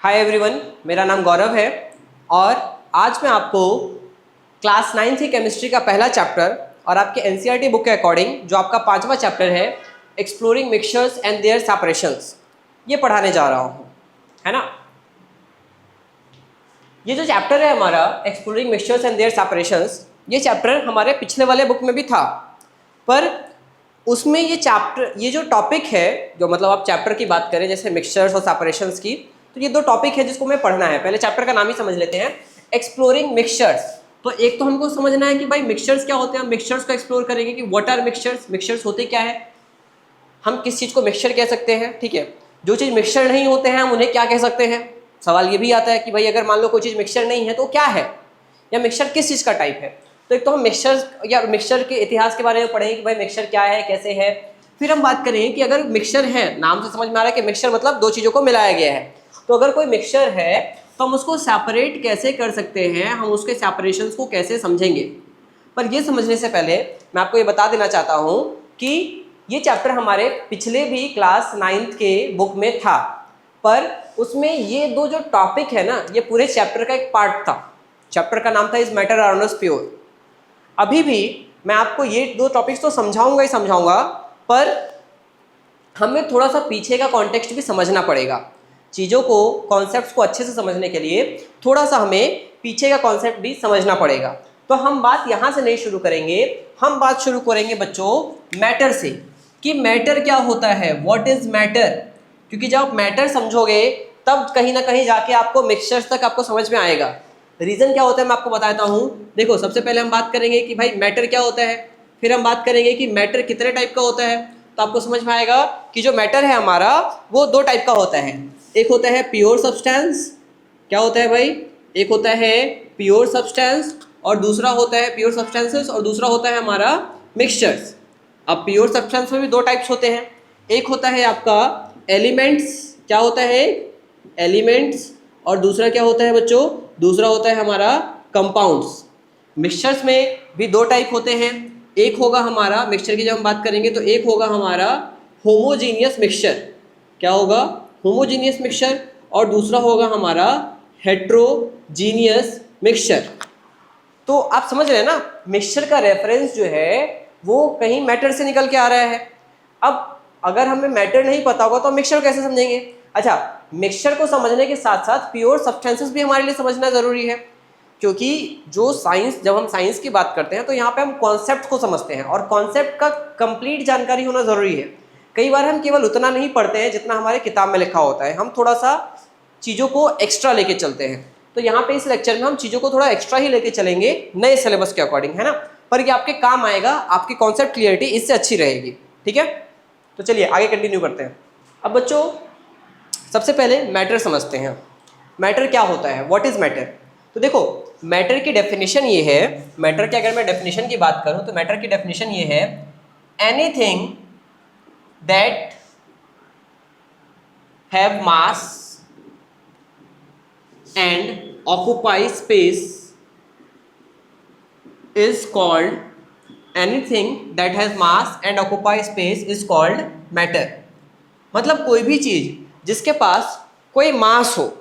Hi everyone, मेरा नाम गौरव है और आज मैं आपको क्लास 9th की केमिस्ट्री का पहला चैप्टर और आपके एनसीईआरटी बुक के अकॉर्डिंग जो आपका 5वां चैप्टर है exploring mixtures and their separations, ये पढ़ाने जा रहा हूँ, है ना। ये जो चैप्टर है हमारा exploring mixtures and their separations, ये चैप्टर हमारे पिछले वाले बुक में भी था, पर उसमें ये जो टॉपिक है, जो मतलब आप चैप्टर की बात करें जैसे मिक्सचर्स और सेपरेशंस की, तो ये दो टॉपिक है जिसको हमें पढ़ना है। पहले चैप्टर का नाम ही समझ लेते हैं, एक्सप्लोरिंग मिक्सचर्स। तो एक तो हमको समझना है कि भाई मिक्सचर्स क्या होते हैं, हम मिक्सचर्स को एक्सप्लोर करेंगे कि व्हाट आर मिक्सचर्स, मिक्सचर्स होते क्या है, हम किस चीज़ को मिक्सचर कह सकते हैं, ठीक है। जो चीज़ मिक्सचर नहीं होते हैं हम उन्हें क्या कह सकते हैं। सवाल ये भी आता है कि भाई अगर मान लो कोई चीज़ मिक्सचर नहीं है तो क्या है, या मिक्सचर किस चीज़ का टाइप है। तो एक तो हम मिक्सचर या मिक्सचर के इतिहास के बारे में पढ़ेंगे कि भाई मिक्सचर क्या है, कैसे है। फिर हम बात करेंगे कि अगर मिक्सचर है, नाम से समझ में आ रहा है कि मिक्सचर मतलब दो चीज़ों को मिलाया गया है, तो अगर कोई मिक्सचर है तो हम उसको सेपरेट कैसे कर सकते हैं, हम उसके सेपरेशंस को कैसे समझेंगे। पर ये समझने से पहले मैं आपको ये बता देना चाहता हूँ कि ये चैप्टर हमारे पिछले भी क्लास 9th के बुक में था, पर उसमें ये दो जो टॉपिक है ना, ये पूरे चैप्टर का एक पार्ट था। चैप्टर का नाम था is matter are not pure. अभी भी मैं आपको ये दो टॉपिक्स तो समझाऊंगा ही समझाऊंगा, पर हमें थोड़ा सा पीछे का कॉन्टेक्स्ट भी समझना पड़ेगा। चीज़ों को, कॉन्सेप्ट्स को अच्छे से समझने के लिए थोड़ा सा हमें पीछे का कॉन्सेप्ट भी समझना पड़ेगा। तो हम बात यहाँ से नहीं शुरू करेंगे, हम बात शुरू करेंगे बच्चों मैटर से, कि मैटर क्या होता है, व्हाट इज मैटर। क्योंकि जब आप मैटर समझोगे तब कहीं ना कहीं जाके आपको मिक्सचर्स तक आपको समझ में आएगा। रीज़न क्या होता है मैं आपको बताता हूँ। देखो, सबसे पहले हम बात करेंगे कि भाई मैटर क्या होता है, फिर हम बात करेंगे कि मैटर कितने टाइप का होता है। तो आपको समझ में आएगा कि जो मैटर है हमारा वो दो टाइप का होता है। एक होता है प्योर सब्सटेंस, क्या होता है भाई, एक होता है प्योर सब्सटेंस और दूसरा होता है प्योर सब्सटेंसेस और दूसरा होता है हमारा मिक्सचर्स। अब प्योर सब्सटेंस में भी दो टाइप्स होते हैं, एक होता है आपका एलिमेंट्स, क्या होता है एलिमेंट्स, और दूसरा क्या होता है बच्चों, दूसरा होता है हमारा कंपाउंड्स। मिक्सचर्स में भी दो टाइप होते हैं, एक होगा हमारा मिक्सचर की जब हम बात करेंगे तो एक होगा हमारा होमोजीनियस मिक्सचर, क्या होगा होमोजीनियस मिक्सचर, और दूसरा होगा हमारा हेट्रोजीनियस मिक्सचर। तो आप समझ रहे हैं ना, मिक्सचर का रेफरेंस जो है वो कहीं मैटर से निकल के आ रहा है। अब अगर हमें मैटर नहीं पता होगा तो मिक्सचर कैसे समझेंगे। अच्छा, मिक्सचर को समझने के साथ साथ प्योर सब्सटेंसेस भी हमारे लिए समझना ज़रूरी है, क्योंकि जो साइंस, जब हम साइंस की बात करते हैं तो यहाँ पे हम कॉन्सेप्ट को समझते हैं और कॉन्सेप्ट का कंप्लीट जानकारी होना ज़रूरी है। कई बार हम केवल उतना नहीं पढ़ते हैं जितना हमारे किताब में लिखा होता है, हम थोड़ा सा चीज़ों को एक्स्ट्रा लेके चलते हैं। तो यहाँ पे इस लेक्चर में हम चीज़ों को थोड़ा एक्स्ट्रा ही लेके चलेंगे नए सिलेबस के अकॉर्डिंग, है ना। पर ये आपके काम आएगा, आपकी कॉन्सेप्ट क्लियरिटी इससे अच्छी रहेगी, ठीक है। तो चलिए आगे कंटिन्यू करते हैं। अब बच्चों सबसे पहले मैटर समझते हैं। मैटर क्या होता है, व्हाट इज मैटर। तो देखो, मैटर की डेफिनेशन ये है, मैटर की अगर मैं डेफिनेशन की बात करूं तो मैटर की डेफिनेशन ये है, anything that have mass and occupy space is called, anything that has mass and occupy space is called matter. मतलब कोई भी चीज़ जिसके पास कोई मास हो,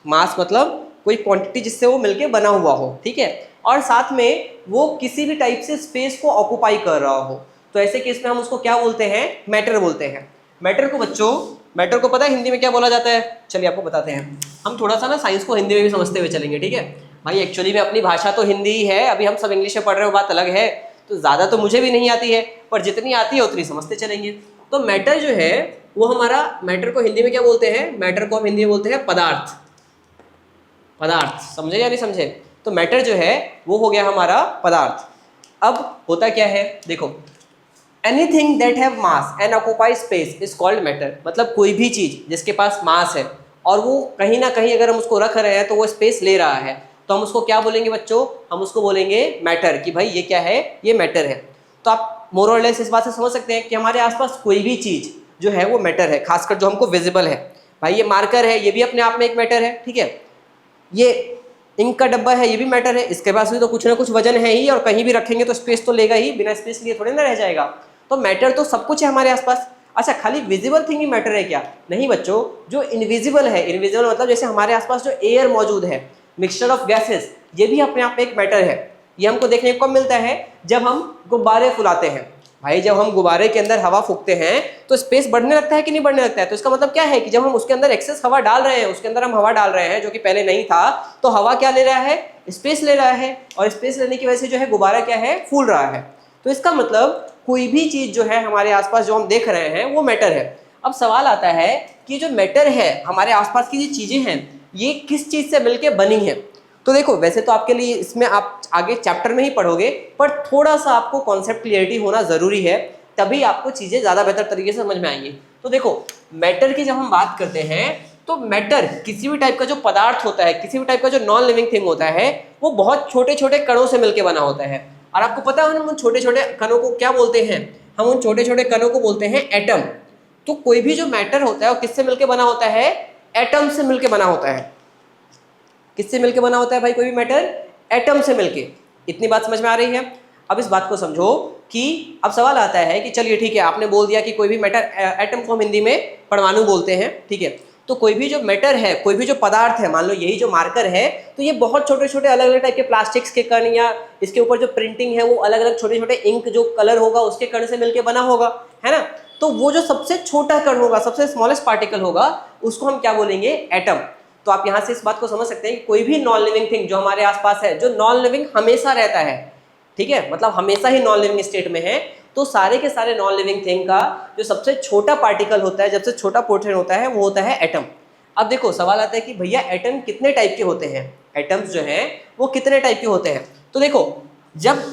मास मतलब कोई क्वांटिटी जिससे वो मिलके बना हुआ हो, ठीक है, और साथ में वो किसी भी टाइप से स्पेस को ऑक्यूपाई कर रहा हो, तो ऐसे केस में हम उसको क्या बोलते हैं, मैटर बोलते हैं। मैटर को बच्चों, मैटर को पता है हिंदी में क्या बोला जाता है, चलिए आपको बताते हैं। हम थोड़ा सा ना साइंस को हिंदी में भी समझते हुए चलेंगे, ठीक है भाई। एक्चुअली में अपनी भाषा तो हिंदी ही है, अभी हम सब इंग्लिश में पढ़ रहे हो बात अलग है, तो ज़्यादा तो मुझे भी नहीं आती है, पर जितनी आती है उतनी समझते चलेंगे। तो मैटर जो है वो हमारा, मैटर को हिंदी में क्या बोलते हैं, मैटर को हम हिंदी में बोलते हैं पदार्थ। पदार्थ समझे या नहीं समझे। तो मैटर जो है वो हो गया हमारा पदार्थ। अब होता क्या है, देखो, anything that have mass and occupy space is called matter. मतलब कोई भी चीज़ जिसके पास मास है और वो कहीं ना कहीं अगर हम उसको रख रहे हैं तो वो स्पेस ले रहा है, तो हम उसको क्या बोलेंगे बच्चों, हम उसको बोलेंगे मैटर, कि भाई ये क्या है, ये मैटर है। तो आप मोर और लेस इस बात से समझ सकते हैं कि हमारे आसपास कोई भी चीज़ जो है वो मैटर है, खासकर जो हमको विजिबल है। भाई ये मार्कर है, ये भी अपने आप में एक मैटर है, ठीक है। ये इंक का डब्बा है, ये भी मैटर है, इसके पास भी तो कुछ ना कुछ वजन है ही, और कहीं भी रखेंगे तो स्पेस तो लेगा ही, बिना स्पेस लिए थोड़ी ना रह जाएगा। तो मैटर तो सब कुछ है हमारे आसपास। अच्छा खाली विजिबल थिंग ही मैटर है क्या? नहीं बच्चों, जो इनविजिबल है, इनविजिबल मतलब जैसे हमारे आसपास जो एयर मौजूद है, मिक्सचर ऑफ गैसेस, ये भी अपने आप में एक मैटर है। ये हमको देखने को कब मिलता है? जब हम गुब्बारे फुलाते हैं। भाई जब हम गुब्बारे के अंदर हवा फूकते हैं तो स्पेस बढ़ने लगता है कि नहीं बढ़ने लगता है? तो इसका मतलब क्या है कि जब हम उसके अंदर एक्सेस हवा डाल रहे हैं, उसके अंदर हम हवा डाल रहे हैं जो कि पहले नहीं था, तो हवा क्या ले रहा है? स्पेस ले रहा है, और स्पेस लेने की वजह से जो है गुब्बारा क्या है? फूल रहा है। तो इसका मतलब कोई भी चीज जो है हमारे आसपास जो हम देख रहे हैं वो मैटर है। अब सवाल आता है कि जो मैटर है, हमारे आसपास की जो चीजें हैं, ये किस चीज से मिलकर बनी है? तो देखो वैसे तो आपके लिए इसमें आप आगे चैप्टर में ही पढ़ोगे, पर थोड़ा सा आपको कॉन्सेप्ट क्लियरिटी होना जरूरी है, तभी आपको चीजें ज्यादा बेहतर तरीके से समझ में आएंगी। तो देखो मैटर की जब हम बात करते हैं तो मैटर किसी भी टाइप का जो पदार्थ होता है, किसी भी टाइप का जो नॉन लिविंग थिंग होता है, वो बहुत छोटे छोटे कणों से मिलकर बना होता है। और आपको पता है हम उन छोटे छोटे कणों को क्या बोलते हैं? हम उन छोटे छोटे कणों को बोलते हैं एटम। तो कोई भी जो मैटर होता है वो किससे मिलकर बना होता है? एटम से मिलकर बना होता है। किससे मिलकर बना होता है भाई कोई भी मैटर? एटम से मिलके। इतनी बात समझ में आ रही है? अब इस बात को समझो कि अब सवाल आता है कि चलिए ठीक है, आपने बोल दिया कि कोई भी मैटर, एटम को हम हिंदी में परमाणु बोलते हैं, ठीक है। तो कोई भी जो मैटर है, कोई भी जो पदार्थ है, मान लो यही जो मार्कर है, तो ये बहुत छोटे छोटे अलग अलग टाइप के प्लास्टिक्स के कण, या इसके ऊपर जो प्रिंटिंग है वो अलग अलग छोटे छोटे इंक जो कलर होगा उसके कण से मिलकर बना होगा, है ना। तो वो जो सबसे छोटा कण होगा, सबसे स्मॉलेस्ट पार्टिकल होगा, उसको हम क्या बोलेंगे? एटम। तो आप यहाँ से इस बात को समझ सकते हैं कि कोई भी नॉन लिविंग थिंग जो हमारे आसपास है, जो नॉन लिविंग हमेशा रहता है, ठीक है, मतलब हमेशा ही नॉन लिविंग स्टेट में है, तो सारे के सारे नॉन लिविंग थिंग का जो सबसे छोटा पार्टिकल होता है, सबसे छोटा पोर्शन होता है, वो होता है एटम। अब देखो सवाल आता है कि भैया एटम कितने टाइप के होते हैं? एटम्स जो हैं वो कितने टाइप के होते हैं? तो देखो जब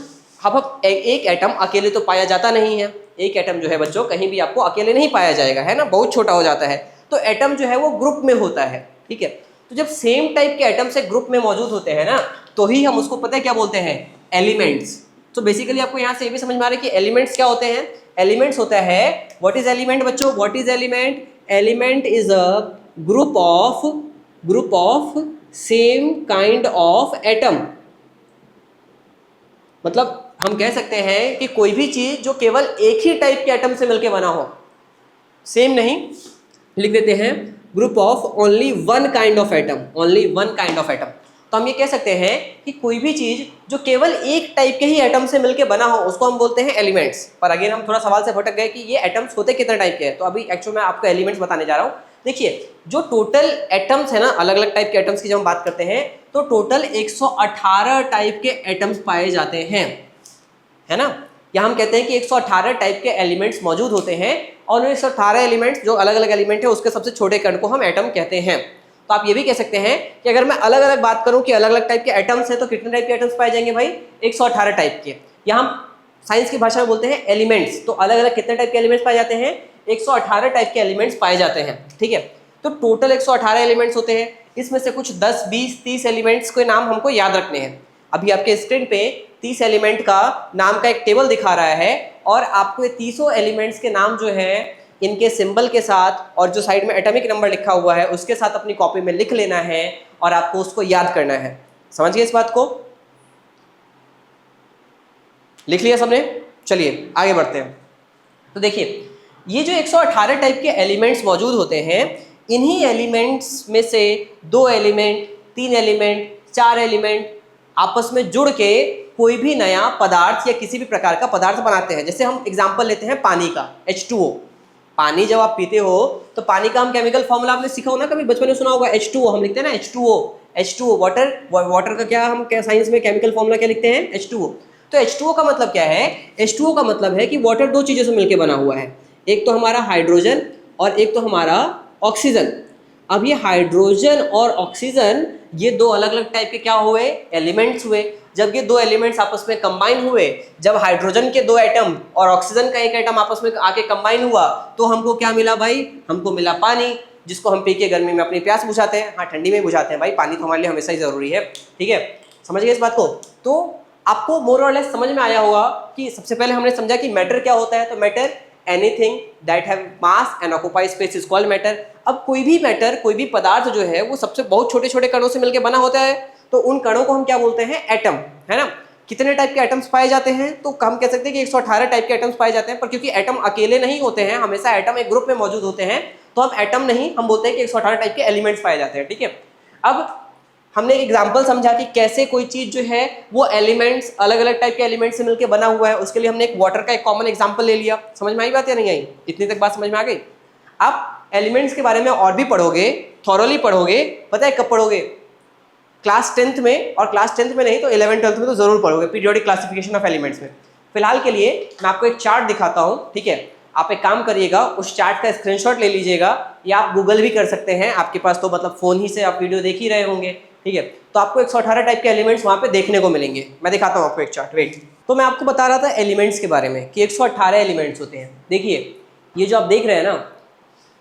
अब एक एटम अकेले तो पाया जाता नहीं है। एक एटम जो है बच्चों कहीं भी आपको अकेले नहीं पाया जाएगा, है ना, बहुत छोटा हो जाता है। तो एटम जो है वो ग्रुप में होता है, ठीक है। तो जब सेम टाइप के एटम से ग्रुप में मौजूद होते हैं ना, तो ही हम उसको पता है क्या बोलते हैं? एलिमेंट्स। तो बेसिकली आपको यहाँ से ये भी समझ में आ रहा है कि एलिमेंट्स क्या होते हैं? एलिमेंट्स होता है, व्हाट इज एलिमेंट बच्चों? What is element? Element is a group of same kind of atom. मतलब हम कह सकते हैं कि कोई भी चीज जो केवल एक ही टाइप के एटम से मिलकर बना हो, सेम नहीं, लिख देते हैं group of only one kind of atom, only one kind of atom. तो हम ये कह सकते हैं कि कोई भी चीज जो केवल एक टाइप के ही एटम से मिलकर बना हो उसको हम बोलते हैं एलिमेंट्स। पर अगेन हम थोड़ा सवाल से भटक गए कि ये एटम्स होते कितने टाइप के हैं, तो अभी एक्चुअल में आपको एलिमेंट्स बताने जा रहा हूँ। देखिए जो टोटल एटम्स है ना, अलग अलग टाइप के एटम्स की जब हम बात करते हैं तो टोटल 118 टाइप के एटम्स पाए जाते हैं, है ना। या हम कहते हैं कि 118 टाइप के एलिमेंट्स मौजूद होते हैं, और 118 एलिमेंट्स जो अलग अलग एलिमेंट है उसके सबसे छोटे कण को हम एटम कहते हैं। तो आप ये भी कह सकते हैं कि अगर मैं अलग अलग बात करूं कि अलग अलग टाइप के एटम्स हैं, तो कितने टाइप के एटम्स पाए जाएंगे भाई? 118 टाइप के। या हम साइंस की भाषा में बोलते हैं एलिमेंट्स। तो अलग अलग कितने टाइप के एलिमेंट्स पाए जाते हैं? 118 टाइप के एलिमेंट्स पाए जाते हैं, ठीक है। तो टोटल 118 एलिमेंट्स होते हैं, इसमें से कुछ 10, 20, 30 एलिमेंट्स के नाम हमको याद रखने हैं। अभी आपके स्क्रीन पे 30 एलिमेंट का नाम का एक टेबल दिखा रहा है, और आपको ये 30 एलिमेंट्स के नाम जो है इनके सिंबल के साथ और जो साइड में एटॉमिक नंबर लिखा हुआ है उसके साथ अपनी कॉपी में लिख लेना है, और आपको उसको याद करना है। समझिए इस बात को? लिख लिया सबने? चलिए आगे बढ़ते हैं। तो देखिए ये जो 118 टाइप के एलिमेंट्स मौजूद होते हैं, इन्हीं एलिमेंट्स में से 2 एलिमेंट, 3 एलिमेंट, 4 एलिमेंट आपस में जुड़ के कोई भी नया पदार्थ या किसी भी प्रकार का पदार्थ बनाते हैं। जैसे हम एग्जांपल लेते हैं पानी का, H2O। पानी जब आप पीते हो तो पानी का हम केमिकल फॉर्मूला आपने सीखा हो ना, कभी बचपन में सुना होगा, H2O हम लिखते हैं ना, H2O वाटर। वाटर का क्या हम साइंस में केमिकल फॉर्मूला क्या लिखते हैं? H2O। तो H2O का मतलब क्या है? H2O का मतलब है कि वाटर 2 चीजों से मिलकर बना हुआ है, एक तो हमारा हाइड्रोजन और एक तो हमारा ऑक्सीजन। अब ये हाइड्रोजन और ऑक्सीजन ये 2 अलग अलग टाइप के क्या हुए? एलिमेंट्स हुए। जब ये 2 एलिमेंट्स आपस में कंबाइन हुए, जब हाइड्रोजन के 2 एटम और ऑक्सीजन का एक एटम आपस में आके कंबाइन हुआ, तो हमको क्या मिला भाई? हमको मिला पानी, जिसको हम पी के गर्मी में अपनी प्यास बुझाते हैं। हाँ, ठंडी में बुझाते हैं भाई, पानी तो हमारे लिए हमेशा ही जरूरी है, ठीक है। समझ गए इस बात को? तो आपको मोर और लेस समझ में आया होगा कि सबसे पहले हमने समझा कि मैटर क्या होता है। तो matter anything that have mass and occupy space is called matter. अब कोई भी मैटर, कोई भी पदार्थ जो है वो सबसे बहुत छोटे छोटे कणों से मिलकर बना होता है, तो उन कणों को हम क्या बोलते हैं? एटम, है ना। कितने टाइप के एटम्स पाए जाते हैं, तो हम कह सकते हैं कि 118 टाइप के एटम्स पाए जाते हैं। पर क्योंकि एटम अकेले नहीं होते हैं, हमेशा एटम एक ग्रुप में मौजूद होते हैं, तो हम एटम नहीं, हम बोलते हैं कि 118 टाइप के एलिमेंट्स पाए जाते हैं। ठीक है, अब हमने एक एग्जांपल समझा कि कैसे कोई चीज जो है वो एलिमेंट्स, अलग अलग टाइप के एलिमेंट्स से मिलकर बना हुआ है। उसके लिए हमने एक वाटर का एक कॉमन एग्जांपल ले लिया। समझ में आई बात या नहीं आई? इतनी तक बात समझ में आ गई? आप एलिमेंट्स के बारे में और भी पढ़ोगे, थॉरोली पढ़ोगे। पता है कब पढ़ोगे? क्लास 10th में, और क्लास 10th में नहीं तो 11th 12th में तो जरूर पढ़ोगे, पीरियोडिक क्लासिफिकेशन ऑफ एलिमेंट्स में। फिलहाल के लिए मैं आपको एक चार्ट दिखाता हूँ। ठीक है, आप एक काम करिएगा, उस चार्ट का स्क्रीनशॉट ले लीजिएगा, या आप गूगल भी कर सकते हैं, आपके पास तो मतलब फोन ही से आप वीडियो देख ही रहे होंगे। ठीक है, तो आपको 118 टाइप के एलिमेंट्स वहाँ पे देखने को मिलेंगे। मैं दिखाता हूँ आपको एक चार्ट, वेट। तो मैं आपको बता रहा था एलिमेंट्स के बारे में कि 118 एलिमेंट्स होते हैं। देखिए ये जो आप देख रहे हैं ना,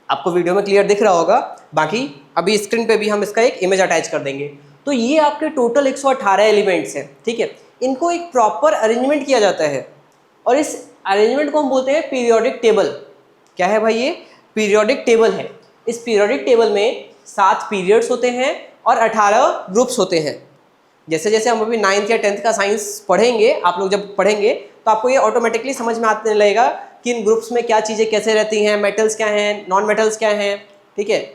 आपको वीडियो में क्लियर दिख रहा होगा, बाकी अभी स्क्रीन पे भी हम इसका एक इमेज अटैच कर देंगे। तो ये आपके टोटल 118 एलिमेंट्स हैं। ठीक है, इनको एक प्रॉपर अरेंजमेंट किया जाता है, और इस अरेंजमेंट को हम बोलते हैं पीरियोडिक टेबल। क्या है भाई? ये पीरियोडिक टेबल है। इस पीरियोडिक टेबल में 7 पीरियड्स होते हैं और 18 ग्रुप्स होते हैं। जैसे जैसे हम अभी 9th या 10th का साइंस पढ़ेंगे, आप लोग जब पढ़ेंगे तो आपको ये ऑटोमेटिकली समझ में आने लगेगा कि इन ग्रुप्स में क्या चीज़ें कैसे रहती हैं, मेटल्स क्या हैं, नॉन मेटल्स क्या हैं, ठीक है,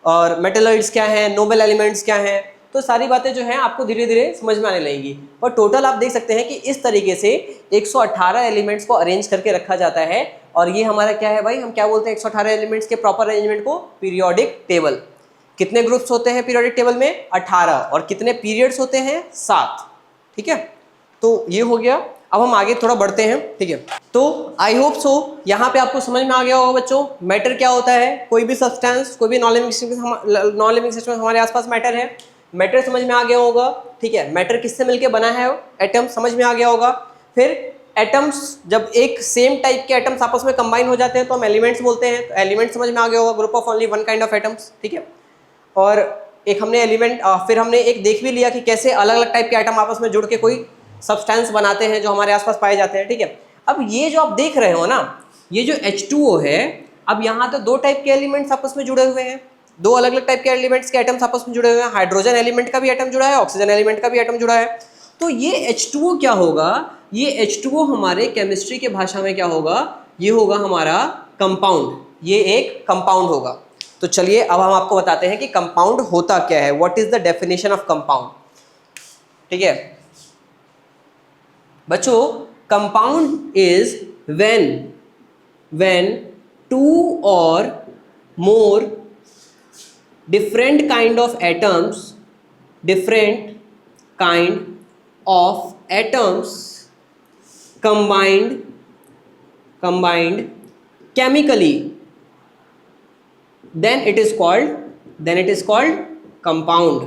और मेटेलॉइड्स क्या हैं, नोबल एलिमेंट्स क्या हैं। तो सारी बातें जो हैं आपको धीरे धीरे समझ में आने लगेंगी। और टोटल आप देख सकते हैं कि इस तरीके से 118 एलिमेंट्स को अरेंज करके रखा जाता है। और ये हमारा क्या है भाई, हम क्या बोलते हैं 118 एलिमेंट्स के प्रॉपर अरेंजमेंट को? Periodic table. कितने ग्रुप्स होते हैं पीरियोडिक टेबल में? 18। और कितने पीरियड्स होते हैं? 7। ठीक है, तो ये हो गया। अब हम आगे थोड़ा बढ़ते हैं। ठीक है, तो आई होप सो यहाँ पे आपको समझ में आ गया होगा बच्चों, मैटर क्या होता है। कोई भी सब्सटेंस, कोई भी नॉन लिविंग सिस्टम हमारे आसपास मैटर है, मैटर समझ में आ गया होगा। ठीक है, मैटर किससे मिलके बना है? एटम समझ में आ गया होगा। फिर एटम्स, जब एक सेम टाइप के एटम्स आपस में कंबाइन हो जाते हैं तो हम एलिमेंट्स बोलते हैं। तो एलिमेंट समझ में आ गया होगा, group of only one kind of atoms. ठीक है, और एक हमने एलिमेंट, फिर हमने एक देख भी लिया कि कैसे अलग अलग टाइप के एटम आपस में जुड़ के कोई सब्सटेंस बनाते हैं जो हमारे आसपास पाए जाते हैं। ठीक है, अब ये जो आप देख रहे हो ना, ये जो H2O है, अब यहाँ तो 2 टाइप के एलिमेंट्स आपस में जुड़े हुए हैं, 2 अलग अलग टाइप के एलिमेंट्स के एटम्स आपस में जुड़े हुए हैं। हाइड्रोजन एलिमेंट का भी एटम जुड़ा है, ऑक्सीजन एलिमेंट का भी एटम जुड़ा है। तो ये H2O क्या होगा? ये H2O हमारे केमिस्ट्री के भाषा में क्या होगा? ये होगा हमारा कंपाउंड। ये एक कंपाउंड होगा। तो चलिए अब हम आपको बताते हैं कि कंपाउंड होता क्या है। What is the definition of compound? ठीक है बच्चों, compound is when 2 or more different kind of atoms combined chemically, then it is called compound।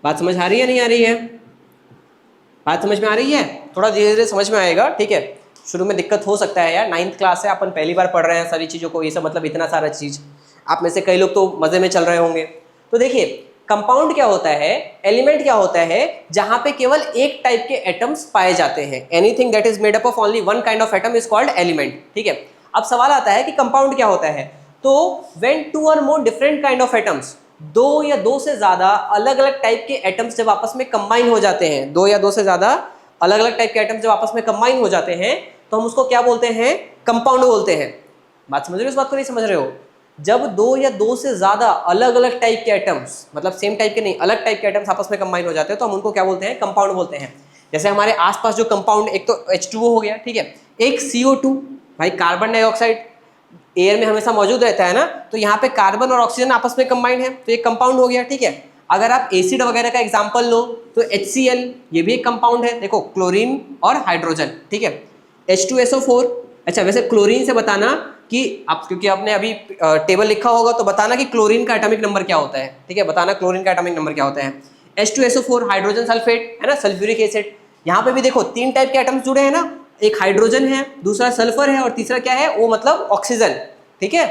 बात समझ आ रही है नहीं आ रही है? बात समझ में आ रही है? थोड़ा धीरे धीरे समझ में आएगा। ठीक है, शुरू में दिक्कत हो सकता है यार, 9th क्लास है, अपन पहली बार पढ़ रहे हैं सारी चीज़ों को, ये सब मतलब इतना सारा चीज़। आप में से कई लोग तो मज़े में चल रहे होंगे। तो देखिए, कंपाउंड क्या होता है, एलिमेंट क्या होता है, जहां पे केवल एक टाइप के एटम्स पाए जाते हैं। Anything that is made up of only one kind of atom is called element. ठीक है, अब सवाल आता है कि कंपाउंड क्या होता है। तो when 2 or more different kind of atoms, 2 या 2 से ज्यादा अलग अलग टाइप के एटम्स जब आपस में कंबाइन हो जाते हैं, 2 या 2 से ज्यादा अलग अलग टाइप के एटम्स जब आपस में कंबाइन हो जाते हैं, तो हम उसको क्या बोलते हैं? कंपाउंड बोलते हैं। बात समझ रहे हो? इस बात को नहीं समझ रहे हो? जब 2 या 2 से ज्यादा अलग अलग टाइप के एटम्स, मतलब सेम टाइप के नहीं, अलग टाइप के एटम्स आपस में कंबाइन हो जाते हैं, तो हम उनको क्या बोलते हैं? कंपाउंड बोलते हैं। जैसे हमारे आसपास जो कंपाउंड, एक तो H2O हो गया, ठीक है, एक CO2, भाई कार्बन डाइऑक्साइड एयर में हमेशा मौजूद रहता है ना, तो यहाँ पे कार्बन और ऑक्सीजन आपस में कंबाइंड है, तो एक कंपाउंड हो गया। ठीक है, अगर आप एसिड वगैरह का एग्जांपल लो तो HCl, ये भी एक कंपाउंड है। देखो, क्लोरीन और हाइड्रोजन। ठीक है, H2SO4। अच्छा, वैसे क्लोरीन से बताना कि आप, क्योंकि आपने अभी टेबल लिखा होगा, तो बताना कि क्लोरीन का एटॉमिक नंबर क्या होता है। ठीक है, बताना क्लोरीन का एटॉमिक नंबर क्या होता है। H2SO4 हाइड्रोजन सल्फेट है ना, सल्फ्यूरिक एसिड। यहाँ पे भी देखो 3 टाइप के एटम्स जुड़े हैं ना, एक हाइड्रोजन है, दूसरा सल्फर है, और तीसरा क्या है? वो मतलब ऑक्सीजन। ठीक है,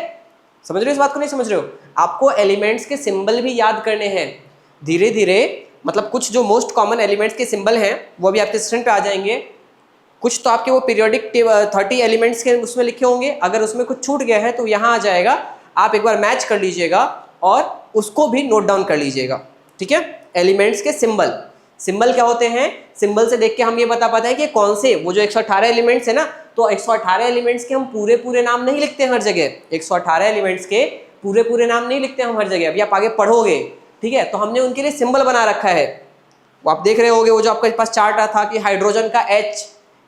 समझ रहे हो इस बात को? नहीं समझ रहे हो? आपको एलिमेंट्स के सिंबल भी याद करने हैं धीरे धीरे। मतलब कुछ जो मोस्ट कॉमन एलिमेंट्स के सिंबल हैं वो भी आपके स्क्रीन पे आ जाएंगे। कुछ तो आपके वो पीरियोडिक 30 एलिमेंट्स के उसमें लिखे होंगे, अगर उसमें कुछ छूट गया है तो यहाँ आ जाएगा, आप एक बार मैच कर लीजिएगा और उसको भी नोट डाउन कर लीजिएगा। ठीक है, एलिमेंट्स के सिंबल, सिंबल क्या होते हैं, सिंबल से देख के हम ये बता पाते हैं कि कौन से वो जो 118 एलिमेंट्स है ना, तो 118 एलिमेंट्स के हम पूरे पूरे नाम नहीं लिखते हैं हर जगह। 118 एलिमेंट्स के पूरे पूरे नाम नहीं लिखते हम हर जगह, अभी आप आगे पढ़ोगे, ठीक है। तो हमने उनके लिए सिंबल बना रखा है, वो आप देख रहे होगे, वो जो आपके पास चार्ट था कि हाइड्रोजन का H,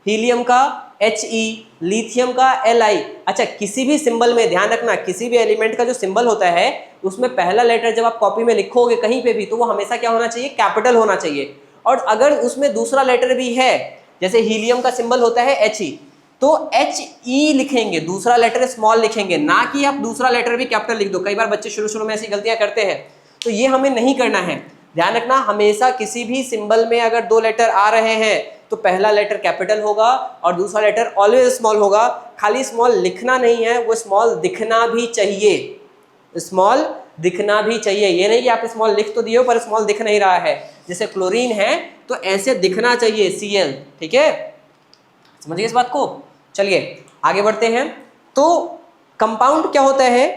हीलियम का He, लिथियम का Li। अच्छा, किसी भी सिंबल में ध्यान रखना, किसी भी एलिमेंट का जो सिंबल होता है उसमें पहला लेटर जब आप कॉपी में लिखोगे कहीं पे भी, तो वो हमेशा क्या होना चाहिए, कैपिटल होना चाहिए। और अगर उसमें दूसरा लेटर भी है, जैसे हीलियम का सिंबल होता है He, तो He लिखेंगे, दूसरा लेटर स्मॉल लिखेंगे, ना कि आप दूसरा लेटर भी कैपिटल लिख दो। कई बार बच्चे शुरू शुरू में ऐसी गलतियां करते हैं, तो ये हमें नहीं करना है। ध्यान रखना, हमेशा किसी भी सिंबल में अगर दो लेटर आ रहे हैं तो पहला लेटर कैपिटल होगा और दूसरा लेटर ऑलवेज स्मॉल होगा। खाली स्मॉल लिखना नहीं है, वो स्मॉल दिखना भी चाहिए, स्मॉल दिखना भी चाहिए। ये नहीं कि आप स्मॉल लिख तो दिए हो पर स्मॉल दिख नहीं रहा है। जैसे क्लोरीन है तो ऐसे दिखना चाहिए Cl, ठीक है, समझिए इस बात को। चलिए आगे बढ़ते हैं। तो कंपाउंड क्या होता है,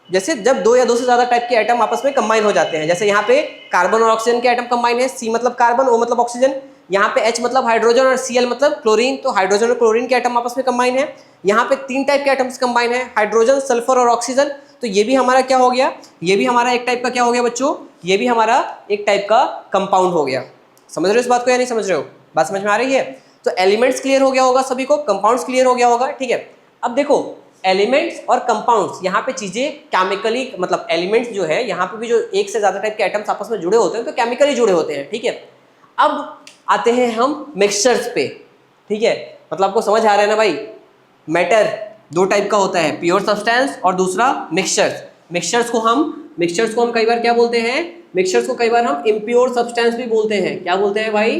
जैसे जब दो या दो से ज्यादा टाइप के एटम आपस में कंबाइन हो जाते हैं। जैसे यहाँ पे कार्बन और ऑक्सीजन के एटम कंबाइन है, C मतलब कार्बन, O मतलब ऑक्सीजन, यहाँ पे H मतलब हाइड्रोजन और Cl मतलब क्लोरीन, तो हाइड्रोजन और क्लोरीन के एटम आपस में कंबाइन है। यहाँ पे 3 टाइप के एटम्स कंबाइन है, हाइड्रोजन, सल्फर और ऑक्सीजन। तो ये भी हमारा क्या हो गया, ये भी हमारा एक टाइप का क्या हो गया बच्चों, ये भी हमारा एक टाइप का कंपाउंड हो गया। समझ रहे हो इस बात को या नहीं समझ रहे हो, बात समझ में आ रही है। तो एलिमेंट्स क्लियर हो गया होगा सभी को, कंपाउंड्स क्लियर हो गया होगा, ठीक है। अब देखो एलिमेंट्स और कंपाउंड्स, यहाँ पे चीजें केमिकली, मतलब एलिमेंट्स जो है यहाँ पे भी जो एक से ज्यादा टाइप के एटम्स आपस में जुड़े होते हैं तो केमिकली जुड़े होते हैं, ठीक है। अब आते हैं हम मिक्सचर्स पे, ठीक है। मतलब आपको समझ आ रहा है ना भाई, मैटर 2 टाइप का होता है, प्योर सब्सटेंस और दूसरा मिक्सचर्स। मिक्सचर्स को हम कई बार क्या बोलते हैं, मिक्सचर्स को कई बार हम इम्प्योर सब्सटेंस भी बोलते हैं। क्या बोलते हैं भाई,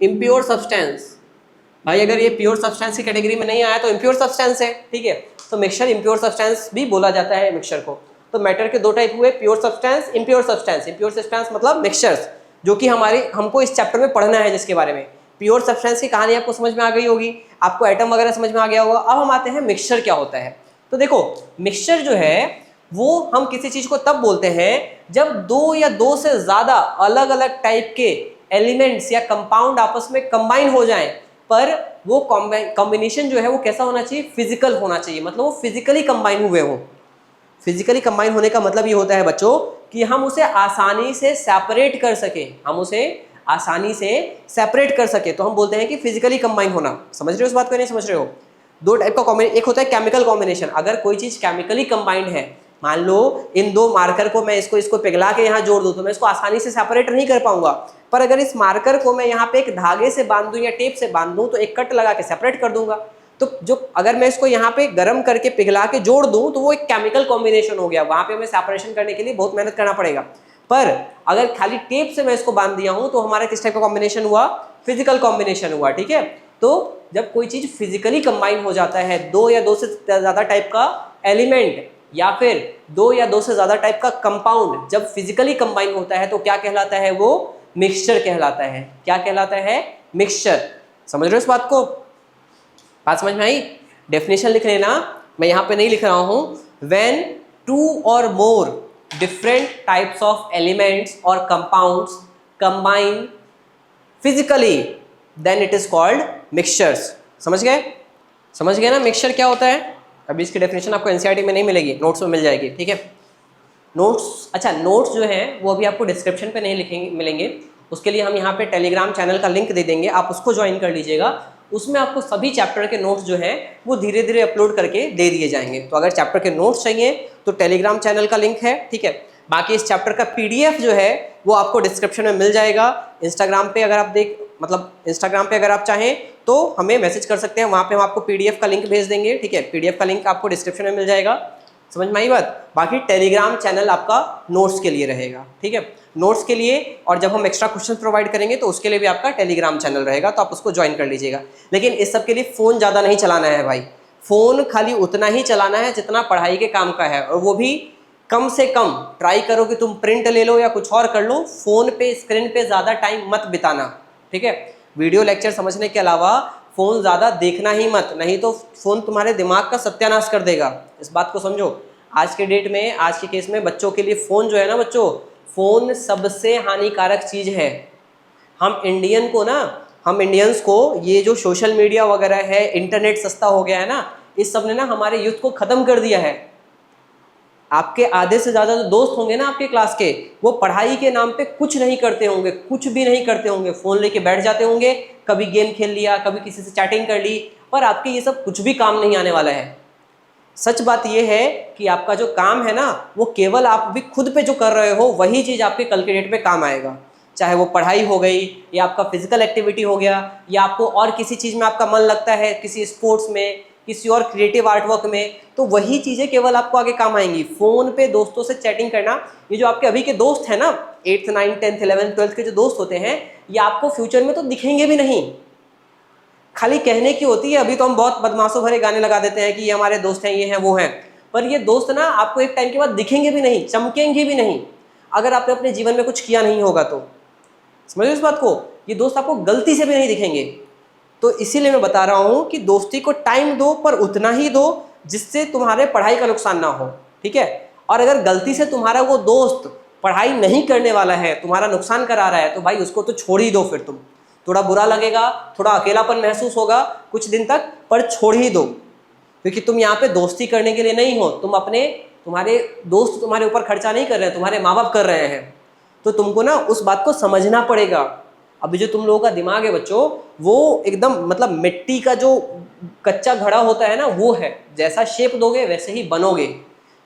इम्प्योर सब्सटेंस। भाई अगर ये प्योर सब्सटेंस की कैटेगरी में नहीं आया तो इम्प्योर सब्सटेंस है, ठीक है। तो मिक्सचर इम्प्योर सब्सटेंस भी बोला जाता है मिक्सचर को। तो मैटर के 2 टाइप हुए, pure substance, impure substance. Impure substance मतलब मिक्सचर्स, जो कि हमको इस चैप्टर में पढ़ना है, जिसके बारे में प्योर सब्सटेंस की कहानी आपको समझ में आ गई होगी, आपको एटम वगैरह समझ में आ गया होगा। अब हम आते हैं मिक्सचर क्या होता है। तो देखो मिक्सचर जो है वो हम किसी चीज को तब बोलते हैं जब 2 या 2 से ज्यादा अलग अलग टाइप के एलिमेंट्स या कंपाउंड आपस में कंबाइन हो जाएं, पर वो कॉम्बिनेशन जो है वो कैसा होना चाहिए, फिजिकल होना चाहिए, मतलब वो फिजिकली कंबाइन हुए हो। फिजिकली कंबाइन होने का मतलब ये होता है बच्चों कि हम उसे आसानी से सेपरेट कर सके, हम उसे आसानी से सेपरेट कर सके, तो हम बोलते हैं कि फिजिकली कंबाइन होना। समझ रहे हो इस बात को नहीं समझ रहे हो। 2 टाइप का कॉम्बिनेशन, एक होता है केमिकल कॉम्बिनेशन। अगर कोई चीज केमिकली कंबाइंड है, मान लो इन 2 मार्कर को मैं इसको पिघला के यहाँ जोड़ दूं, तो मैं इसको आसानी से सेपरेट नहीं कर पाऊंगा। पर अगर इस मार्कर को मैं यहाँ पे एक धागे से बांध दूं या टेप से बांध दूं तो एक कट लगा के सेपरेट कर दूंगा। तो जो अगर मैं इसको यहाँ पे गर्म करके पिघला के जोड़ दूं तो वो एक केमिकल कॉम्बिनेशन हो गया, वहां पे हमें सेपरेशन करने के लिए बहुत मेहनत करना पड़ेगा। पर अगर खाली टेप से मैं इसको बांध दिया हूं तो हमारा किस टाइप का कॉम्बिनेशन हुआ, फिजिकल कॉम्बिनेशन हुआ, ठीक है। तो जब कोई चीज फिजिकली कंबाइन हो जाता है, 2 या 2 से ज्यादा टाइप का एलिमेंट या फिर 2 या 2 से ज्यादा टाइप का कंपाउंड जब फिजिकली कंबाइन होता है तो क्या कहलाता है, वो मिक्सचर कहलाता है। क्या कहलाता है, मिक्सचर। समझ रहे हो इस बात को, बात समझ में आई। डेफिनेशन लिख लेना, मैं यहाँ पे नहीं लिख रहा हूं। When 2 or more different types of elements or compounds combine physically then it is called mixtures. समझ गए ना मिक्सचर क्या होता है। अभी इसकी डेफिनेशन आपको एनसीईआरटी में नहीं मिलेगी, नोट्स में मिल जाएगी, ठीक है। नोट्स, अच्छा नोट्स जो हैं वो अभी आपको डिस्क्रिप्शन पे नहीं मिलेंगे, उसके लिए हम यहाँ पे टेलीग्राम चैनल का लिंक दे देंगे, आप उसको ज्वाइन कर लीजिएगा। उसमें आपको सभी चैप्टर के नोट्स जो हैं वो धीरे धीरे अपलोड करके दे दिए जाएंगे। तो अगर चैप्टर के नोट्स चाहिए तो टेलीग्राम चैनल का लिंक है, ठीक है। बाकी इस चैप्टर का PDF जो है वो आपको डिस्क्रिप्शन में मिल जाएगा। इंस्टाग्राम पे अगर आप इंस्टाग्राम पे अगर आप चाहें तो हमें मैसेज कर सकते हैं, वहाँ पे हम आपको PDF का लिंक भेज देंगे, ठीक है। PDF का लिंक आपको डिस्क्रिप्शन में मिल जाएगा। समझ में आई बात। बाकी टेलीग्राम चैनल आपका नोट्स के लिए रहेगा, ठीक है, नोट्स के लिए। और जब हम एक्स्ट्रा क्वेश्चन प्रोवाइड करेंगे तो उसके लिए भी आपका टेलीग्राम चैनल रहेगा, तो आप उसको ज्वाइन कर लीजिएगा। लेकिन इस सब के लिए फ़ोन ज़्यादा नहीं चलाना है भाई, फ़ोन खाली उतना ही चलाना है जितना पढ़ाई के काम का है, और वो भी कम से कम ट्राई करो कि तुम प्रिंट ले लो या कुछ और कर लो। फ़ोन पे स्क्रीन पे ज़्यादा टाइम मत बिताना, ठीक है। वीडियो लेक्चर समझने के अलावा फ़ोन ज़्यादा देखना ही मत, नहीं तो फ़ोन तुम्हारे दिमाग का सत्यानाश कर देगा। इस बात को समझो। आज के डेट में, आज के केस में बच्चों के लिए फ़ोन जो है ना बच्चों, फ़ोन सबसे हानिकारक चीज़ है। हम इंडियंस को ये जो सोशल मीडिया वगैरह है, इंटरनेट सस्ता हो गया है ना, इस सब ने ना हमारे यूथ को खत्म कर दिया है। आपके आधे से ज़्यादा जो दोस्त होंगे ना आपके क्लास के, वो पढ़ाई के नाम पे कुछ नहीं करते होंगे, कुछ भी नहीं करते होंगे, फ़ोन लेके बैठ जाते होंगे, कभी गेम खेल लिया, कभी किसी से चैटिंग कर ली, पर आपके ये सब कुछ भी काम नहीं आने वाला है। सच बात ये है कि आपका जो काम है ना, वो केवल आप भी खुद पे जो कर रहे हो वही चीज़ आपके कल के डेट में काम आएगा। चाहे वो पढ़ाई हो गई, या आपका फिजिकल एक्टिविटी हो गया, या आपको और किसी चीज़ में आपका मन लगता है, किसी स्पोर्ट्स में, किसी और क्रिएटिव आर्टवर्क में, तो वही चीज़ें केवल आपको आगे काम आएंगी। फ़ोन पे दोस्तों से चैटिंग करना, ये जो आपके अभी के दोस्त हैं ना, 8th 9th 10th 11th 12th के जो दोस्त होते हैं, ये आपको फ्यूचर में तो दिखेंगे भी नहीं, खाली कहने की होती है। अभी तो हम बहुत बदमाशों भरे गाने लगा देते हैं कि ये हमारे दोस्त हैं, ये हैं, वो हैं, पर ये दोस्त ना आपको एक टाइम के बाद दिखेंगे भी नहीं, चमकेंगे भी नहीं, अगर आपने अपने जीवन में कुछ किया नहीं होगा तो। समझो इस बात को, ये दोस्त आपको गलती से भी नहीं दिखेंगे। तो इसीलिए मैं बता रहा हूँ कि दोस्ती को टाइम दो, पर उतना ही दो जिससे तुम्हारे पढ़ाई का नुकसान ना हो, ठीक है। और अगर गलती से तुम्हारा वो दोस्त पढ़ाई नहीं करने वाला है, तुम्हारा नुकसान करा रहा है, तो भाई उसको तो छोड़ ही दो। फिर तुम थोड़ा बुरा लगेगा, थोड़ा अकेलापन महसूस होगा कुछ दिन तक, पर छोड़ ही दो, क्योंकि तुम यहाँ पे दोस्ती करने के लिए नहीं हो, तुम्हारे दोस्त तुम्हारे ऊपर खर्चा नहीं कर रहे हैं, तुम्हारे माँ बाप कर रहे हैं। तो तुमको ना उस बात को समझना पड़ेगा। अभी जो तुम लोगों का दिमाग है बच्चों, वो एकदम मतलब मिट्टी का जो कच्चा घड़ा होता है ना, वो है, जैसा शेप दोगे वैसे ही बनोगे।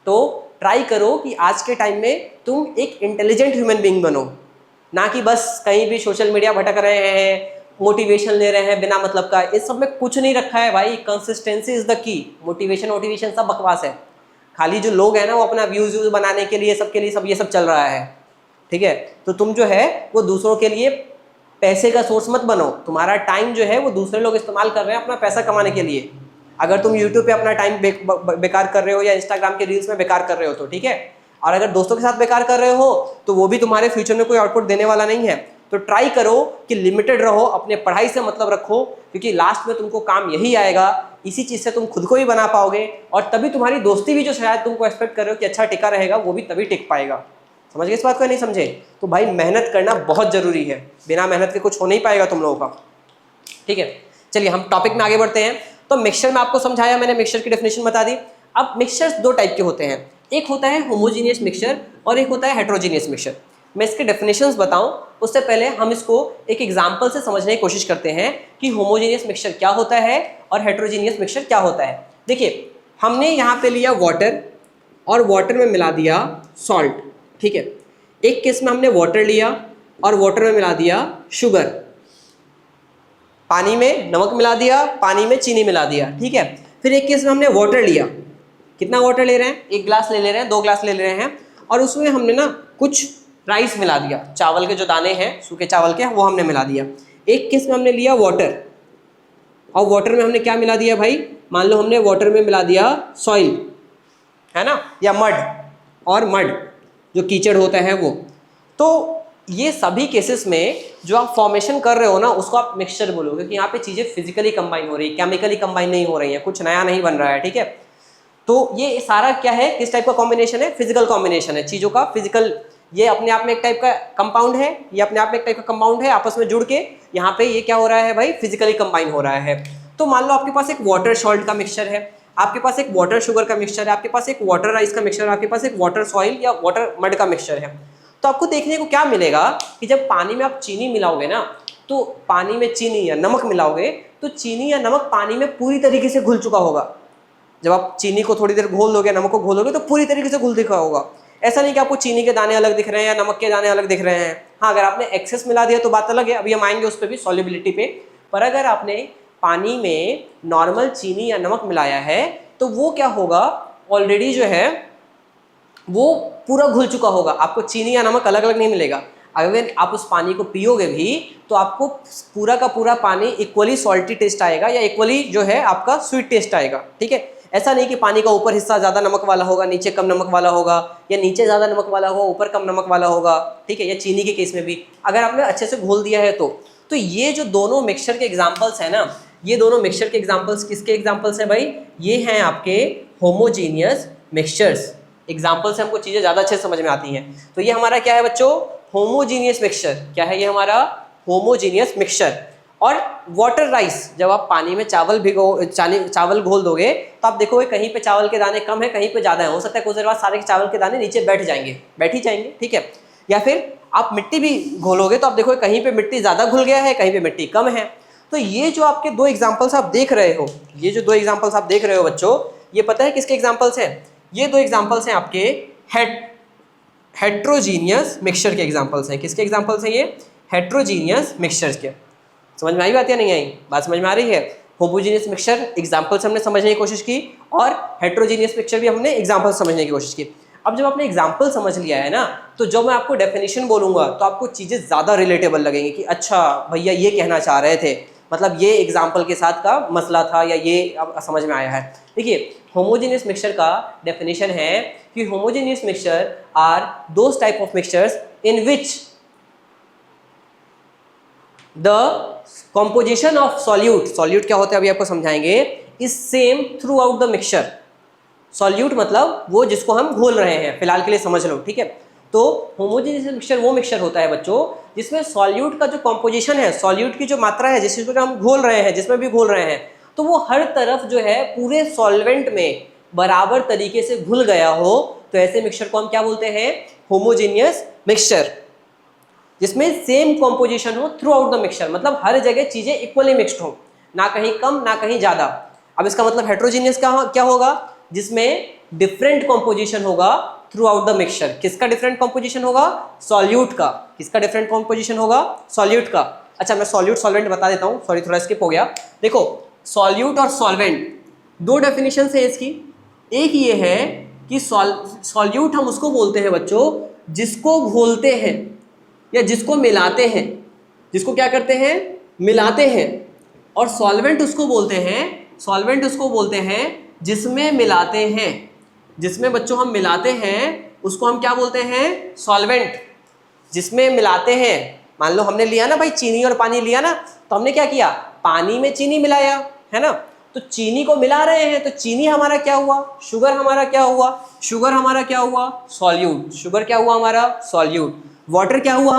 तो ट्राई करो कि आज के टाइम में तुम एक इंटेलिजेंट ह्यूमन बीइंग बनो, ना कि बस कहीं भी सोशल मीडिया भटक रहे हैं, मोटिवेशन ले रहे हैं बिना मतलब का। इस सब में कुछ नहीं रखा है भाई, consistency is the key. Motivation सब बकवास है, खाली जो लोग हैं ना वो अपना व्यूज बनाने के लिए, सबके लिए सब ये सब चल रहा है, ठीक है। तो तुम जो है वो दूसरों के लिए पैसे का सोर्स मत बनो। तुम्हारा टाइम जो है वो दूसरे लोग इस्तेमाल कर रहे हैं अपना पैसा कमाने के लिए। अगर तुम यूट्यूब पे अपना टाइम बेकार कर रहे हो, या इंस्टाग्राम के रील्स में बेकार कर रहे हो, तो ठीक है। और अगर दोस्तों के साथ बेकार कर रहे हो, तो वो भी तुम्हारे फ्यूचर में कोई आउटपुट देने वाला नहीं है। तो ट्राई करो कि लिमिटेड रहो, अपने पढ़ाई से मतलब रखो, क्योंकि लास्ट में तुमको काम यही आएगा। इसी चीज़ से तुम खुद को ही बना पाओगे, और तभी तुम्हारी दोस्ती भी जो शायद तुमको एक्सपेक्ट कर रहे हो कि अच्छा टिका रहेगा, वो भी तभी टिक पाएगा। समझ गए इस बात को, नहीं समझे? तो भाई मेहनत करना बहुत ज़रूरी है, बिना मेहनत के कुछ हो नहीं पाएगा तुम लोगों का, ठीक है। चलिए हम टॉपिक में आगे बढ़ते हैं। तो मिक्सचर में आपको समझाया मैंने, मिक्सचर की डेफिनेशन बता दी। अब मिक्सचर्स दो टाइप के होते हैं, एक होता है होमोजीनियस मिक्सचर और एक होता है हेट्रोजीनियस मिक्सचर। मैं इसके डेफिनेशंस बताऊं उससे पहले हम इसको एक एग्जांपल से समझने की कोशिश करते हैं कि होमोजीनियस मिक्सचर क्या होता है और हेट्रोजीनियस मिक्सचर क्या होता है। देखिए, हमने यहाँ पे लिया वाटर, और वाटर में मिला दिया सॉल्ट, ठीक है। एक केस में हमने वाटर लिया और वाटर में मिला दिया शुगर, पानी में नमक मिला दिया, पानी में चीनी मिला दिया, ठीक है। फिर एक केस में हमने वाटर लिया, कितना वाटर ले रहे हैं, 1 गिलास ले रहे हैं, 2 गिलास ले रहे हैं, और उसमें हमने ना कुछ राइस मिला दिया, चावल के जो दाने हैं सूखे चावल के, वो हमने मिला दिया। एक केस में हमने लिया वाटर, और वाटर में हमने क्या मिला दिया भाई, मान लो हमने वाटर में मिला दिया सॉइल, है ना, या मड, और मड जो कीचड़ होता है वो। तो ये सभी केसेस में जो आप फॉर्मेशन कर रहे हो ना, उसको आप मिक्सचर बोलोगे, क्योंकि यहाँ पे चीज़ें फिजिकली कंबाइन हो रही है, केमिकली कंबाइन नहीं हो रही है, कुछ नया नहीं बन रहा है, ठीक है। तो ये सारा क्या है, किस टाइप का कॉम्बिनेशन है, फिजिकल कॉम्बिनेशन है, चीज़ों का फिजिकल, ये अपने आप में एक टाइप का कंपाउंड है, ये अपने आप में एक टाइप का कंपाउंड है, आपस में जुड़ के यहाँ पे ये क्या हो रहा है भाई, फिजिकली कंबाइन हो रहा है। तो मान लो आपके पास एक वाटर सॉल्ट का मिक्सचर है, आपके पास एक वाटर शुगर का मिक्सचर है, आपके पास एक वाटर राइस का मिक्सचर है, आपके पास एक वाटर सॉइल या वाटर मड का मिक्सचर है। तो आपको देखने को क्या मिलेगा कि जब पानी में आप चीनी मिलाओगे ना, तो पानी में चीनी या नमक मिलाओगे, तो चीनी या नमक पानी में पूरी तरीके से घुल चुका होगा। जब आप चीनी को थोड़ी देर घोल दोगे, नमक को घोलोगे, तो पूरी तरीके से घुल दिखा होगा। ऐसा नहीं कि आपको चीनी के दाने अलग दिख रहे हैं या नमक के दाने अलग दिख रहे हैं। हाँ, अगर आपने एक्सेस मिला दिया तो बात अलग है, अभी हम आएंगे उस पर भी, सॉल्युबिलिटी पे। पर अगर आपने पानी में नॉर्मल चीनी या नमक मिलाया है, तो वो क्या होगा, ऑलरेडी जो है वो पूरा घुल चुका होगा, आपको चीनी या नमक अलग अलग नहीं मिलेगा। अगर आप उस पानी को पियोगे भी, तो आपको पूरा का पूरा पानी इक्वली सॉल्टी टेस्ट आएगा, या इक्वली जो है आपका स्वीट टेस्ट आएगा, ठीक है। ऐसा नहीं कि पानी का ऊपर हिस्सा ज़्यादा नमक वाला होगा, नीचे कम नमक वाला होगा, या नीचे ज़्यादा नमक वाला होगा, ऊपर कम नमक वाला होगा, ठीक है। या चीनी के केस में भी अगर आपने अच्छे से घोल दिया है तो ये जो दोनों मिक्सचर के एग्जाम्पल्स हैं ना, ये दोनों मिक्सचर के एग्जाम्पल्स किसके एग्जाम्पल्स हैं भाई, ये हैं आपके होमोजीनियस मिक्सचर्स। एग्जाम्पल से हमको चीज़ें ज़्यादा अच्छे से समझ में आती हैं। तो ये हमारा क्या है बच्चों, होमोजीनियस मिक्सचर। क्या है ये हमारा, होमोजीनियस मिक्सचर। और वाटर राइस, जब आप पानी में चावल घोल दोगे तो आप देखोगे कहीं पे चावल के दाने कम है, कहीं पे ज़्यादा है। हो सकता है कुछ देर बाद सारे चावल के दाने नीचे बैठ ही जाएंगे, ठीक है। या फिर आप मिट्टी भी घोलोगे तो आप देखोगे कहीं पे मिट्टी ज़्यादा घुल गया है, कहीं पे मिट्टी कम है। तो ये जो आपके दो एग्जाम्पल्स आप देख रहे हो, बच्चों, ये पता है किसके एग्जाम्पल्स हैं? ये दो एग्जाम्पल्स हैं आपके हेट्रोजीनियस मिक्सचर के एग्जाम्पल्स हैं। किसके एग्जाम्पल्स हैं ये? हेट्रोजीनियस मिक्सचर्स के। समझ में आई बात या नहीं आई? बात समझ में आ रही है? होमोजीनियस मिक्सचर एग्जाम्पल्स हमने समझने की कोशिश की और हेट्रोजीनियस मिक्सचर भी हमने एग्जाम्पल समझने की कोशिश की। अब जब आपने एग्जाम्पल समझ लिया है ना, तो जब मैं आपको डेफिनेशन बोलूंगा तो आपको चीज़ें ज़्यादा रिलेटेबल लगेंगी कि अच्छा भैया ये कहना चाह रहे थे, मतलब ये एग्जाम्पल के साथ का मसला था, या ये अब समझ में आया है। देखिए, होमोजीनियस मिक्सचर का डेफिनेशन है कि homogeneous mixture are those type of mixtures in which the composition of solute क्या होता है अभी आपको समझाएंगे, is same throughout the mixture. Solute मतलब वो जिसको हम घोल रहे हैं, फिलहाल के लिए समझ लो, ठीक है। तो होमोजेनियस मिक्सचर वो मिक्सचर होता है बच्चों जिसमें सॉल्यूट का जो कॉम्पोजिशन है, सॉल्यूट की जो मात्रा है, जिसको हम घोल रहे हैं, जिसमें भी घोल रहे हैं, तो वो हर तरफ जो है पूरे सॉल्वेंट में बराबर तरीके से घुल गया हो। तो ऐसे मिक्सचर को हम क्या बोलते हैं? होमोजेनियस मिक्सचर, जिसमें सेम कॉम्पोजिशन हो थ्रू आउट द मिक्सचर, मतलब हर जगह चीजें इक्वली मिक्सड हो, ना कहीं कम ना कहीं ज्यादा। अब इसका मतलब हेट्रोजीनियस क्या होगा? जिसमें डिफरेंट कॉम्पोजिशन होगा थ्रू आउट द मिक्सचर। किसका डिफरेंट कॉम्पोजिशन होगा? सॉल्यूट का। किसका डिफरेंट कॉम्पोजिशन होगा? सॉल्यूट का। अच्छा, मैं सॉल्यूट सॉल्वेंट बता देता हूँ, सॉरी थोड़ा स्किप हो गया। देखो, सॉल्यूट और सॉल्वेंट दो डेफिनेशन है इसकी। एक ये है कि सॉल्यूट हम उसको बोलते हैं बच्चों जिसको घोलते हैं या जिसको मिलाते हैं, जिसको क्या करते हैं? मिलाते हैं। और सॉल्वेंट उसको बोलते हैं जिसमें मिलाते हैं। जिसमें बच्चों हम मिलाते हैं उसको हम क्या बोलते हैं? सॉल्वेंट। जिसमें मिलाते हैं, मान लो हमने लिया ना भाई चीनी और पानी लिया ना, तो हमने क्या किया? पानी में चीनी मिलाया, है ना। तो चीनी को मिला रहे हैं, तो चीनी हमारा क्या हुआ? शुगर हमारा क्या हुआ? सॉल्यूट। शुगर क्या हुआ हमारा? सॉल्यूट। वाटर क्या हुआ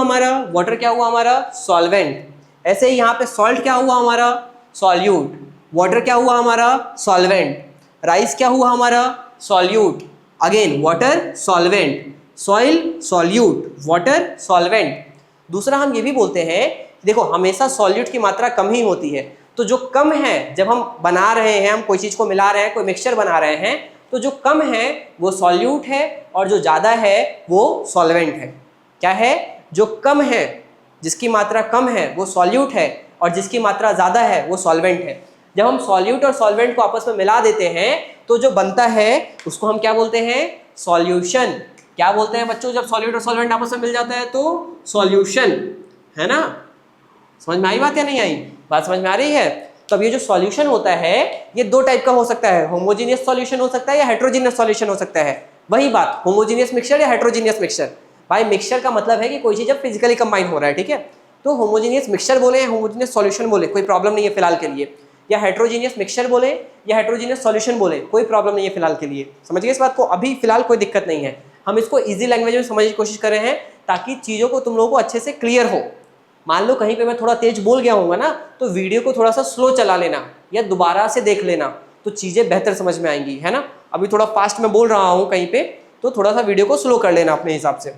हमारा? सॉल्वेंट। ऐसे ही यहाँ पे सॉल्ट क्या हुआ हमारा? सॉल्यूट। वाटर क्या हुआ हमारा? सॉल्वेंट। राइस क्या हुआ हमारा? Solute. Again water, solvent. Soil, solute. Water, solvent. दूसरा हम ये भी बोलते हैं, देखो हमेशा सॉल्यूट की मात्रा कम ही होती है, तो जो कम है, जब हम बना रहे हैं, हम कोई चीज़ को मिला रहे हैं, कोई मिक्सचर बना रहे हैं, तो जो कम है वो सॉल्यूट है और जो ज़्यादा है वो सॉल्वेंट है। क्या है? जो कम है, जिसकी मात्रा कम है वो सॉल्यूट है, और जिसकी मात्रा ज़्यादा है वो सॉल्वेंट है। जब हम सॉल्यूट और सॉल्वेंट को आपस में मिला देते हैं तो जो बनता है उसको हम क्या बोलते हैं? सॉल्यूशन। क्या बोलते हैं बच्चों जब सॉल्यूट और सॉल्वेंट आपस में मिल जाता है? तो सॉल्यूशन, है ना। समझ में आई बात या नहीं आई? बात समझ में आ रही है? तो अब ये जो सॉल्यूशन होता है ये दो टाइप का हो सकता है, होमोजीनियस सॉल्यूशन हो सकता है या हेट्रोजीनियस सॉल्यूशन हो सकता है। वही बात, होमोजीनियस मिक्सचर या हेट्रोजीनियस मिक्सचर। भाई मिक्सचर का मतलब है कि कोई चीज़ जब फिजिकली कंबाइन हो रहा है, ठीक है। तो होमोजीनियस मिक्सचर बोले या होमोजीनियस सॉल्यूशन बोले कोई प्रॉब्लम नहीं है फिलहाल के लिए, या हेट्रोजीनियस मिक्सचर बोले या हेट्रोजीनियस सॉल्यूशन बोले कोई प्रॉब्लम नहीं है फिलहाल के लिए। समझ गए इस बात को? अभी फिलहाल कोई दिक्कत नहीं है, हम इसको इजी लैंग्वेज में समझने की कोशिश कर रहे हैं ताकि चीज़ों को तुम लोगों को अच्छे से क्लियर हो। मान लो कहीं पे मैं थोड़ा तेज बोल गया हूँगा ना, तो वीडियो को थोड़ा सा स्लो चला लेना या दोबारा से देख लेना, तो चीज़ें बेहतर समझ में आएंगी, है ना। अभी थोड़ा फास्ट मैं बोल रहा हूँ कहीं पे, तो थोड़ा सा वीडियो को स्लो कर लेना अपने हिसाब से,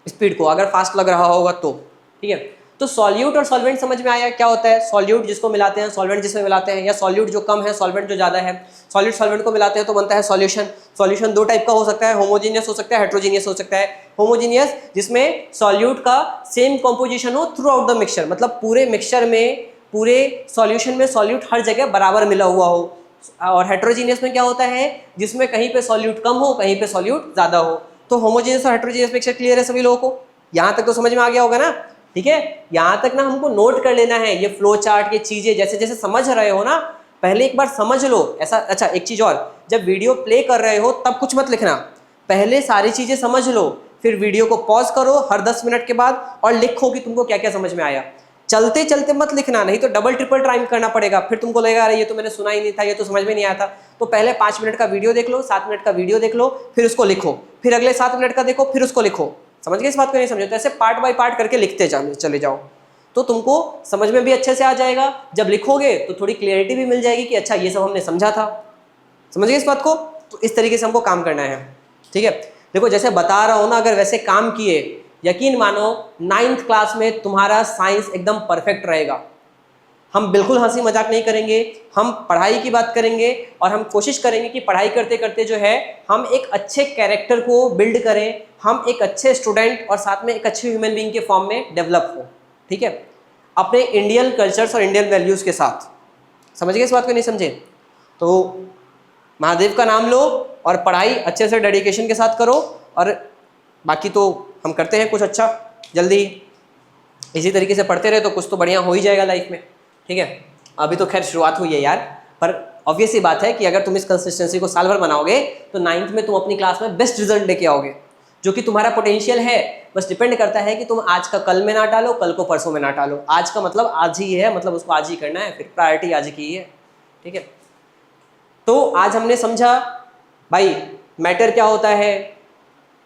स्पीड को, अगर फास्ट लग रहा होगा तो, ठीक है। तो सॉल्यूट और सॉल्वेंट समझ में आया क्या होता है? सॉल्यूट जिसको मिलाते हैं, सॉल्वेंट जिसमें मिलाते हैं, या सॉल्यूट जो कम है, सॉल्वेंट जो ज़्यादा है। सॉल्यूट सॉल्वेंट को मिलाते हैं तो बनता है सॉल्यूशन। सॉल्यूशन दो टाइप का हो सकता है, होमोजीनियस हो सकता है, हेट्रोजीनियस हो सकता है। होमोजीनियस जिसमें सॉल्यूट का सेम कॉम्पोजिशन हो थ्रू आउट द मिक्सचर, मतलब पूरे मिक्सचर में, पूरे सॉल्यूशन में सॉल्यूट हर जगह बराबर मिला हुआ हो। और हेट्रोजीनियस में क्या होता है? जिसमें कहीं पे सॉल्यूट कम हो, कहीं पे सॉल्यूट ज़्यादा हो। तो होमोजीनियस और हेट्रोजीनियस मिक्सचर क्लियर है सभी लोगों को? यहाँ तक तो समझ में आ गया होगा ना, ठीक है। यहाँ तक ना हमको नोट कर लेना है, ये फ्लो चार्ट, ये चीज़ें जैसे जैसे समझ रहे हो ना, पहले एक बार समझ लो ऐसा। अच्छा एक चीज़ और, जब वीडियो प्ले कर रहे हो तब कुछ मत लिखना, पहले सारी चीज़ें समझ लो, फिर वीडियो को पॉज करो हर 10 मिनट के बाद और लिखो कि तुमको क्या क्या समझ में आया। चलते चलते मत लिखना, नहीं तो डबल ट्रिपल टाइम करना पड़ेगा, फिर तुमको लगेगा अरे ये तो मैंने सुना ही नहीं था, ये तो समझ में नहीं आया था। तो पहले 5 मिनट का वीडियो देख लो, 7 मिनट का वीडियो देख लो, फिर उसको लिखो, फिर अगले 7 मिनट का देखो, फिर उसको लिखो। समझ गए इस बात को? नहीं समझो तो ऐसे पार्ट बाय पार्ट करके लिखते चले जाओ। तो तुमको समझ में भी अच्छे से आ जाएगा, जब लिखोगे तो थोड़ी क्लियरिटी भी मिल जाएगी कि अच्छा ये सब हमने समझा था। समझ गए इस बात को? तो इस तरीके से हमको काम करना है, ठीक है। देखो जैसे बता रहा हूँ ना, अगर वैसे काम किए, यकीन मानो 9th क्लास में तुम्हारा साइंस एकदम परफेक्ट रहेगा। हम बिल्कुल हंसी मजाक नहीं करेंगे, हम पढ़ाई की बात करेंगे और हम कोशिश करेंगे कि पढ़ाई करते करते जो है हम एक अच्छे कैरेक्टर को बिल्ड करें, हम एक अच्छे स्टूडेंट और साथ में एक अच्छे ह्यूमन बीइंग के फॉर्म में डेवलप हो, ठीक है, अपने इंडियन कल्चर्स और इंडियन वैल्यूज़ के साथ। समझ गए इस बात को? नहीं समझे तो महादेव का नाम लो और पढ़ाई अच्छे से डेडिकेशन के साथ करो, और बाकी तो हम करते हैं कुछ अच्छा जल्दी। इसी तरीके से पढ़ते रहे तो कुछ तो बढ़िया हो ही जाएगा लाइफ में, ठीक है। अभी तो खैर शुरुआत हुई है यार, पर ऑब्वियस ही बात है कि अगर तुम इस कंसिस्टेंसी को साल भर बनाओगे तो 9th में तुम अपनी क्लास में बेस्ट रिजल्ट लेके आओगे, जो कि तुम्हारा पोटेंशियल है। बस डिपेंड करता है कि तुम आज का कल में ना टालो, कल को परसों में ना टालो। आज का मतलब आज ही है, मतलब उसको आज ही करना है, फिर प्रायोरिटी आज की ही है, ठीक है। तो आज हमने समझा भाई मैटर क्या होता है,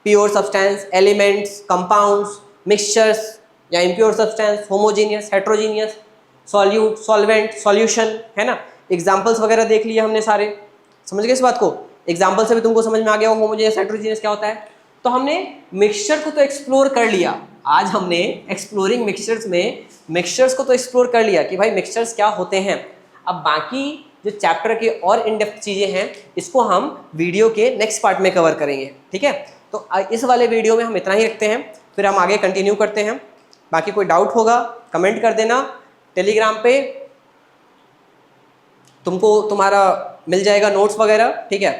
pure substance, elements, compounds, mixtures या impure substance, homogeneous, heterogeneous, solute, solvent, solution, है ना। एग्जांपल्स वगैरह देख लिए हमने सारे। समझ गए इस बात को? एग्जांपल से भी तुमको समझ में आ गया हो होमोजीनियस, हेट्रोजीनियस क्या होता है। तो हमने मिक्सचर को तो एक्सप्लोर कर लिया। आज हमने एक्सप्लोरिंग मिक्सचर्स में मिक्सचर्स को तो एक्सप्लोर कर लिया कि भाई मिक्सचर्स क्या होते हैं। अब बाकी जो चैप्टर के और इन डेप्थ चीज़ें हैं इसको हम वीडियो के नेक्स्ट पार्ट में कवर करेंगे, ठीक है। तो इस वाले वीडियो में हम इतना ही रखते हैं, फिर हम आगे कंटिन्यू करते हैं। बाकी कोई डाउट होगा कमेंट कर देना। टेलीग्राम पे तुमको तुम्हारा मिल जाएगा नोट्स वगैरह, ठीक है।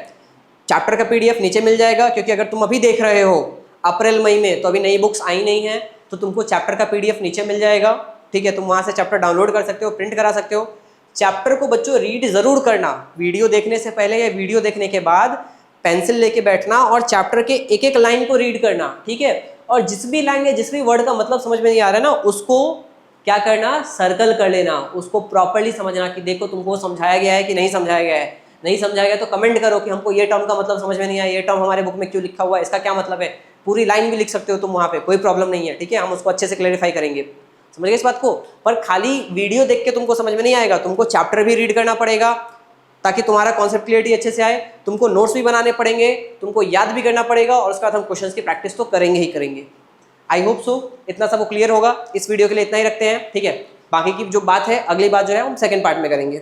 चैप्टर का PDF नीचे मिल जाएगा, क्योंकि अगर तुम अभी देख रहे हो अप्रैल मई में तो अभी नई बुक्स आई नहीं है, तो तुमको चैप्टर का PDF नीचे मिल जाएगा, ठीक है। तुम वहाँ से चैप्टर डाउनलोड कर सकते हो, प्रिंट करा सकते हो। चैप्टर को बच्चों रीड ज़रूर करना, वीडियो देखने से पहले या वीडियो देखने के बाद पेंसिल लेके बैठना और चैप्टर के एक एक लाइन को रीड करना, ठीक है। और जिस भी लाइन या जिस भी वर्ड का मतलब समझ में नहीं आ रहा है ना, उसको क्या करना, सर्कल कर लेना, उसको प्रॉपर्ली समझना कि देखो तुमको समझाया गया है कि नहीं समझाया गया है। नहीं समझाया गया तो कमेंट करो कि हमको ये टर्म का मतलब समझ में नहीं आया, ये टर्म हमारे बुक में क्यों लिखा हुआ है, इसका क्या मतलब है। पूरी लाइन भी लिख सकते हो तुम वहाँ पे, कोई प्रॉब्लम नहीं है, ठीक है। हम उसको अच्छे से क्लैरिफाई करेंगे। समझ गए इस बात को? पर खाली वीडियो देख के तुमको समझ में नहीं आएगा, तुमको चैप्टर भी रीड करना पड़ेगा ताकि तुम्हारा कॉन्सेप्ट क्लियरिटी अच्छे से आए। तुमको नोट्स भी बनाने पड़ेंगे, तुमको याद भी करना पड़ेगा, और उसके बाद हम क्वेश्चंस की प्रैक्टिस तो करेंगे ही करेंगे। आई होप सो इतना सबको क्लियर होगा। इस वीडियो के लिए इतना ही रखते हैं, ठीक है। बाकी की जो बात है अगली बात जो है हम सेकंड पार्ट में करेंगे।